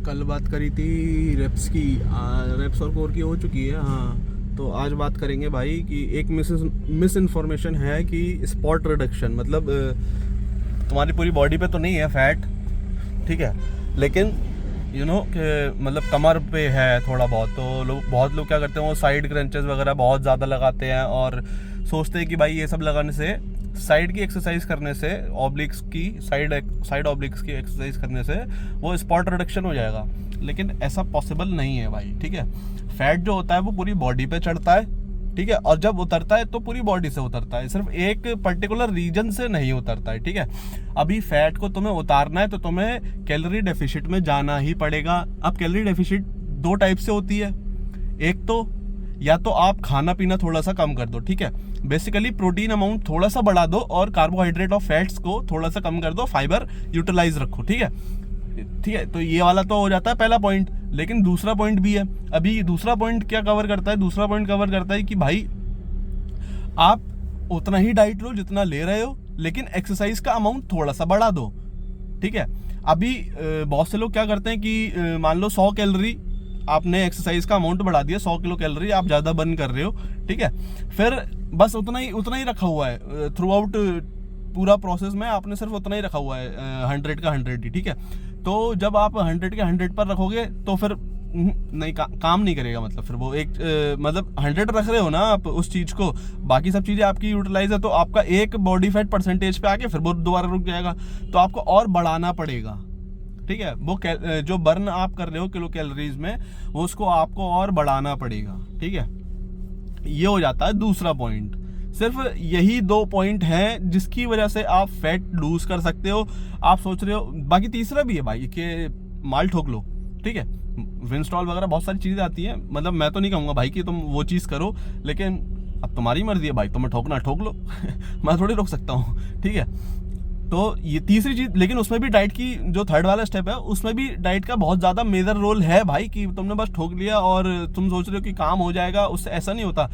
कल बात करी थी रेप्स की, रेप्स और कोर की हो चुकी है। हाँ, तो आज बात करेंगे भाई कि एक मिस इन्फॉर्मेशन है कि स्पॉट रिडक्शन मतलब तुम्हारी पूरी बॉडी पे तो नहीं है फैट, ठीक है, लेकिन कि मतलब कमर पे है थोड़ा बहुत। तो बहुत लोग क्या करते हैं, वो साइड क्रंचेस वगैरह बहुत ज़्यादा लगाते हैं और सोचते हैं कि भाई ये सब लगाने से, साइड की एक्सरसाइज करने से, ऑब्लिक्स की साइड ऑब्लिक्स की एक्सरसाइज करने से वो स्पॉट रिडक्शन हो जाएगा। लेकिन ऐसा पॉसिबल नहीं है भाई, ठीक है। फैट जो होता है वो पूरी बॉडी पे चढ़ता है, ठीक है, और जब उतरता है तो पूरी बॉडी से उतरता है, सिर्फ एक पर्टिकुलर रीजन से नहीं उतरता है, ठीक है। अभी फैट को तुम्हें उतारना है तो तुम्हें कैलोरी डेफिसिट में जाना ही पड़ेगा। अब कैलोरी डेफिसिट दो टाइप से होती है। एक तो या तो आप खाना पीना थोड़ा सा कम कर दो, ठीक है, बेसिकली प्रोटीन अमाउंट थोड़ा सा बढ़ा दो और कार्बोहाइड्रेट और फैट्स को थोड़ा सा कम कर दो, फाइबर यूटिलाइज रखो, ठीक है, ठीक है। तो ये वाला तो हो जाता है पहला पॉइंट। लेकिन दूसरा पॉइंट भी है। अभी दूसरा पॉइंट क्या कवर करता है? दूसरा पॉइंट कवर करता है कि भाई आप उतना ही डाइट लो जितना ले रहे हो, लेकिन एक्सरसाइज का अमाउंट थोड़ा सा बढ़ा दो, ठीक है। अभी बहुत से लोग क्या करते हैं कि मान लो 100 कैलोरी आपने एक्सरसाइज का अमाउंट बढ़ा दिया, 100 किलो कैलोरी आप ज़्यादा बर्न कर रहे हो, ठीक है, फिर बस उतना ही रखा हुआ है थ्रू आउट पूरा प्रोसेस में, आपने सिर्फ उतना ही रखा हुआ है 100 का 100 ही, ठीक है। तो जब आप 100 के 100 पर रखोगे तो फिर नहीं काम नहीं करेगा। मतलब फिर वो एक मतलब 100 रख रहे हो ना आप उस चीज़ को, बाकी सब चीज़ें आपकी यूटिलाइज है, तो आपका एक बॉडी फैट परसेंटेज पे आके फिर वो दोबारा रुक जाएगा, तो आपको और बढ़ाना पड़ेगा, ठीक है। वो जो बर्न आप कर रहे हो किलो कैलोरीज में, वो उसको आपको और बढ़ाना पड़ेगा, ठीक है। ये हो जाता है दूसरा पॉइंट। सिर्फ यही दो पॉइंट हैं जिसकी वजह से आप फैट लूज कर सकते हो। आप सोच रहे हो, बाकी तीसरा भी है भाई कि माल ठोक लो, ठीक है, विंस्टॉल वगैरह बहुत सारी चीज़ें आती हैं। मतलब मैं तो नहीं कहूँगा भाई कि तुम वो चीज़ करो, लेकिन अब तुम्हारी मर्जी है भाई, तुम्हें ठोकना ठोक लो मैं थोड़ी रोक सकता हूँ, ठीक है। तो ये तीसरी चीज, लेकिन उसमें भी डाइट की जो थर्ड वाला स्टेप है, उसमें भी डाइट का बहुत ज्यादा मेजर रोल है भाई। कि तुमने बस ठोक लिया और तुम सोच रहे हो कि काम हो जाएगा, उससे ऐसा नहीं होता।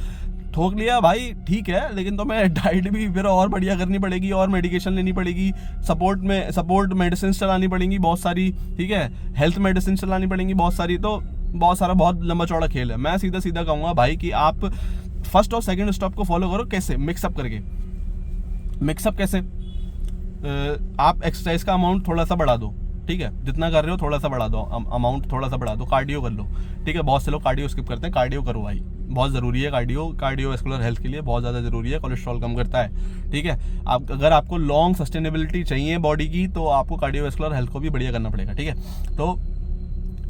ठोक लिया भाई ठीक है, लेकिन तुम्हें डाइट भी फिर और बढ़िया करनी पड़ेगी, और मेडिकेशन लेनी पड़ेगी, सपोर्ट मेडिसिन चलानी पड़ेंगी बहुत सारी, ठीक है, हेल्थ मेडिसिन चलानी पड़ेंगी बहुत सारी। तो बहुत लंबा चौड़ा खेल है। मैं सीधा सीधा कहूँगा भाई कि आप फर्स्ट और सेकेंड स्टेप को फॉलो करो। कैसे? मिक्सअप करके। मिक्सअप कैसे? आप एक्सरसाइज का अमाउंट थोड़ा सा बढ़ा दो, ठीक है, जितना कर रहे हो थोड़ा सा बढ़ा दो, अमाउंट थोड़ा सा बढ़ा दो। कार्डियो कर लो, ठीक है, बहुत से लोग कार्डियो स्किप करते हैं, कार्डियो करो भाई, बहुत ज़रूरी है कार्डियोवैस्कुलर हेल्थ के लिए बहुत ज़्यादा ज़रूरी है, कोलेस्ट्रॉल कम करता है, ठीक है। अगर आपको लॉन्ग सस्टेनेबिलिटी चाहिए बॉडी की, तो आपको कार्डियोवैस्कुलर हेल्थ को भी बढ़िया करना पड़ेगा, ठीक है। तो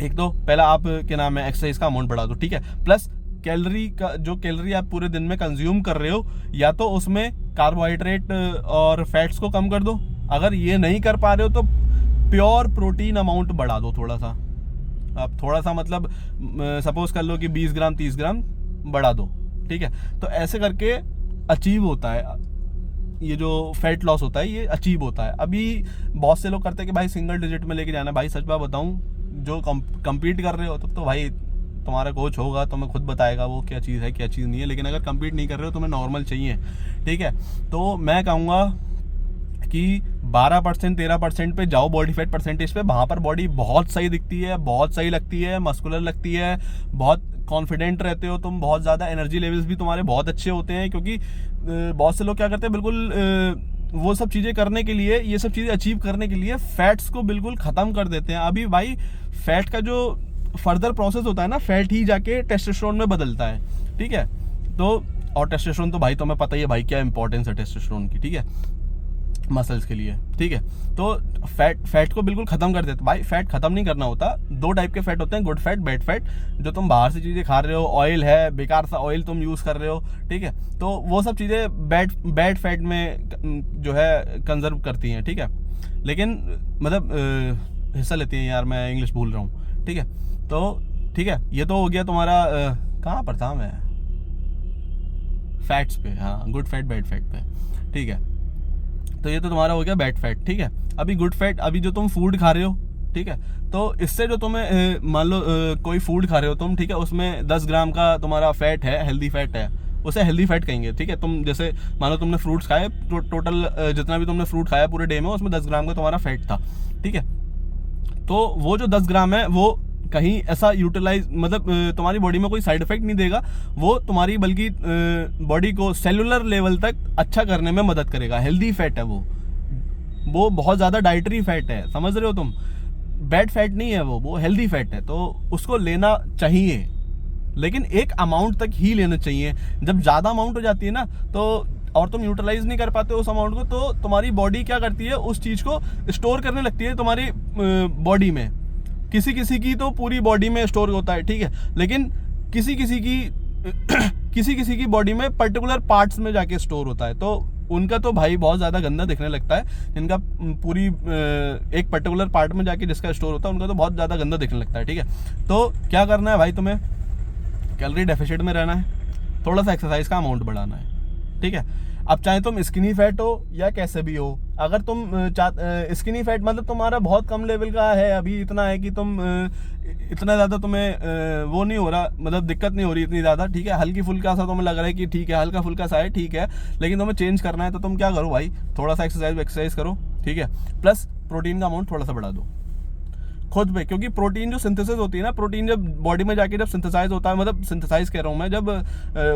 एक तो पहला आप क्या नाम है, एक्सरसाइज का अमाउंट बढ़ा दो, ठीक है, प्लस कैलोरी का जो कैलोरी आप पूरे दिन में कंज्यूम कर रहे हो, या तो उसमें कार्बोहाइड्रेट और फैट्स को कम कर दो। अगर ये नहीं कर पा रहे हो तो प्योर प्रोटीन अमाउंट बढ़ा दो थोड़ा सा। अब थोड़ा सा मतलब सपोज कर लो कि 20 ग्राम 30 ग्राम बढ़ा दो, ठीक है। तो ऐसे करके अचीव होता है ये जो फैट लॉस होता है, ये अचीव होता है। अभी बहुत से लोग करते हैं कि भाई सिंगल डिजिट में लेके जाना। भाई सच बात बताऊं, जो कम्पीट कर रहे हो तब तो भाई तुम्हारा कोच होगा, तुम्हें खुद बताएगा वो क्या चीज़ है क्या चीज़ नहीं है। लेकिन अगर कम्पीट नहीं कर रहे हो, तुम्हें नॉर्मल चाहिए, ठीक है, तो मैं कहूँगा कि 12% 13% पे जाओ बॉडी फैट परसेंटेज पे। वहाँ पर बॉडी बहुत सही दिखती है, बहुत सही लगती है, मस्कुलर लगती है, बहुत कॉन्फिडेंट रहते हो तुम, बहुत ज़्यादा एनर्जी लेवल्स भी तुम्हारे बहुत अच्छे होते हैं। क्योंकि बहुत से लोग क्या करते हैं, बिल्कुल वो सब चीज़ें करने के लिए, ये सब चीज़ें अचीव करने के लिए फैट्स को बिल्कुल ख़त्म कर देते हैं। अभी भाई फैट का जो फर्दर प्रोसेस होता है ना, फैट ही जाके टेस्टोस्टेरोन में बदलता है, ठीक है। तो और टेस्टोस्टेरोन तो भाई तुम्हें पता ही है भाई क्या इंपॉर्टेंस है टेस्टोस्टेरोन की, ठीक है, मसल्स के लिए, ठीक है। तो फैट को बिल्कुल खत्म कर देते। भाई फैट खत्म नहीं करना होता। दो टाइप के फैट होते हैं, गुड फैट, बैड फैट। जो तुम बाहर से चीज़ें खा रहे हो, ऑयल है, बेकार सा ऑयल तुम यूज़ कर रहे हो, ठीक है, तो वो सब चीज़ें बैड फैट में जो है कंजर्व करती हैं, ठीक है। लेकिन मतलब हिस्सा लेती हैं, यार मैं इंग्लिश भूल रहा हूँ, ठीक है। तो ठीक है, ये तो हो गया तुम्हारा कहाँ पर था मैं, फैट्स पे, हाँ, गुड फैट बैड फैट पे, ठीक है। तो ये तो तुम्हारा हो गया बैड फैट, ठीक है। अभी गुड फैट, अभी जो तुम फूड खा रहे हो, ठीक है, तो इससे जो तुम्हें मान लो कोई फूड खा रहे हो तुम, ठीक है, उसमें 10 ग्राम का तुम्हारा फैट है, हेल्दी फैट है, उसे हेल्दी फैट कहेंगे, ठीक है। तुम जैसे मान लो तुमने फ्रूट्स खाए, टोटल जितना भी तुमने फ्रूट खाया पूरे डे में, उसमें 10 ग्राम का तुम्हारा फैट था, ठीक है। तो वो जो 10 ग्राम है वो कहीं ऐसा यूटिलाइज मतलब तुम्हारी बॉडी में कोई साइड इफेक्ट नहीं देगा, वो तुम्हारी बल्कि बॉडी को सेलुलर लेवल तक अच्छा करने में मदद करेगा। हेल्दी फैट है वो बहुत ज़्यादा डाइटरी फैट है, समझ रहे हो तुम, बैड फैट नहीं है वो हेल्दी फैट है, तो उसको लेना चाहिए, लेकिन एक अमाउंट तक ही लेना चाहिए। जब ज़्यादा अमाउंट हो जाती है ना तो और तुम यूटिलाइज नहीं कर पाते उस अमाउंट को, तो तुम्हारी बॉडी क्या करती है, उस चीज़ को स्टोर करने लगती है तुम्हारी बॉडी में। किसी किसी की तो पूरी बॉडी में स्टोर होता है, ठीक है, लेकिन किसी किसी की बॉडी में पर्टिकुलर पार्ट्स में जाके स्टोर होता है, तो उनका तो भाई बहुत ज़्यादा गंदा दिखने लगता है। जिनका पूरी एक पर्टिकुलर पार्ट में जाके जिसका स्टोर होता है उनका तो बहुत ज़्यादा गंदा दिखने लगता है, ठीक है। तो क्या करना है भाई, तुम्हें कैलोरी डेफिसिट में रहना है, थोड़ा सा एक्सरसाइज का अमाउंट बढ़ाना है, ठीक है। अब चाहे तुम स्किनी फैट हो या कैसे भी हो, अगर तुम स्किनी फैट मतलब तुम्हारा बहुत कम लेवल का है, अभी इतना है कि तुम इतना ज़्यादा तुम्हें वो नहीं हो रहा, मतलब दिक्कत नहीं हो रही इतनी ज़्यादा, ठीक है, हल्की फुल्का सा तुम्हें लग रहा है कि ठीक है, हल्का फुल्का सा है, ठीक है, लेकिन तुम्हें चेंज करना है, तो तुम क्या करो भाई, थोड़ा सा एक्सरसाइज करो, ठीक है, प्लस प्रोटीन का अमाउंट थोड़ा सा बढ़ा दो खुद पे, क्योंकि प्रोटीन जो सिंथेसिस होती है ना, प्रोटीन जब बॉडी में जाके जब सिंथेसाइज होता है, मतलब सिंथेसाइज कह रहा हूँ मैं, जब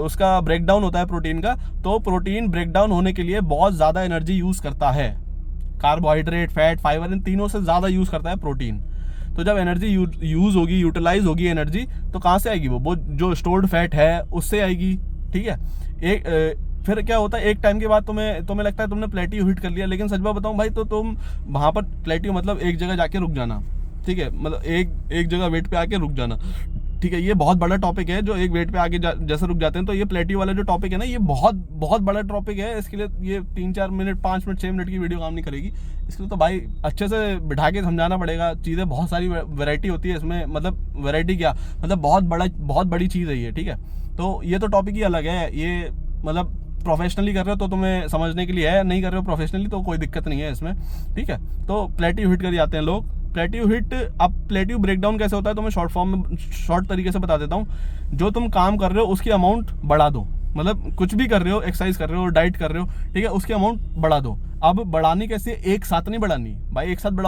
उसका ब्रेकडाउन होता है प्रोटीन का, तो प्रोटीन ब्रेकडाउन होने के लिए बहुत ज़्यादा एनर्जी यूज़ करता है। कार्बोहाइड्रेट, फैट, फाइबर, इन तीनों से ज़्यादा यूज़ करता है प्रोटीन। तो जब एनर्जी यूज़ होगी, यूटिलाइज होगी एनर्जी, तो कहाँ से आएगी, वो जो स्टोर्ड फैट है उससे आएगी, ठीक है। फिर क्या होता है, एक टाइम के बाद तुम्हें लगता है तुमने प्लेटियो हिट कर लिया, लेकिन सच बात बताऊं भाई, तो तुम वहाँ पर प्लेटियो मतलब एक जगह जाके रुक जाना, ठीक है, मतलब एक जगह वेट पे आके रुक जाना, ठीक है। ये बहुत बड़ा टॉपिक है, जो एक वेट पे आके जैसे रुक जाते हैं, तो ये प्लेटियो वाला जो टॉपिक है ना, ये बहुत बहुत बड़ा टॉपिक है। इसके लिए ये 3-4 मिनट, 5 मिनट, 6 मिनट की वीडियो काम नहीं करेगी। इसके लिए तो भाई अच्छे से बिठा के समझाना पड़ेगा, चीज़ें बहुत सारी वैरायटी होती है इसमें, मतलब वैरायटी क्या, मतलब बहुत बड़ी चीज़ है ये, ठीक है। तो ये तो टॉपिक ही अलग है, ये मतलब प्रोफेशनली कर रहे हो तो तुम्हें समझने के लिए है, नहीं कर रहे हो प्रोफेशनली तो कोई दिक्कत नहीं है इसमें, ठीक है। तो प्लेटियो हिट कर जाते हैं लोग, प्लेटियो हिट। अब प्लेटियो ब्रेकडाउन कैसे होता है तो मैं शॉर्ट फॉर्म में, शॉर्ट तरीके से बता देता हूँ। जो तुम काम कर रहे हो उसकी अमाउंट बढ़ा दो, मतलब कुछ भी कर रहे हो, एक्सरसाइज कर रहे हो, डाइट कर रहे हो, ठीक है, उसकी अमाउंट बढ़ा दो। अब बढ़ानी कैसे, एक साथ नहीं बढ़ानी भाई, एक साथ बढ़ा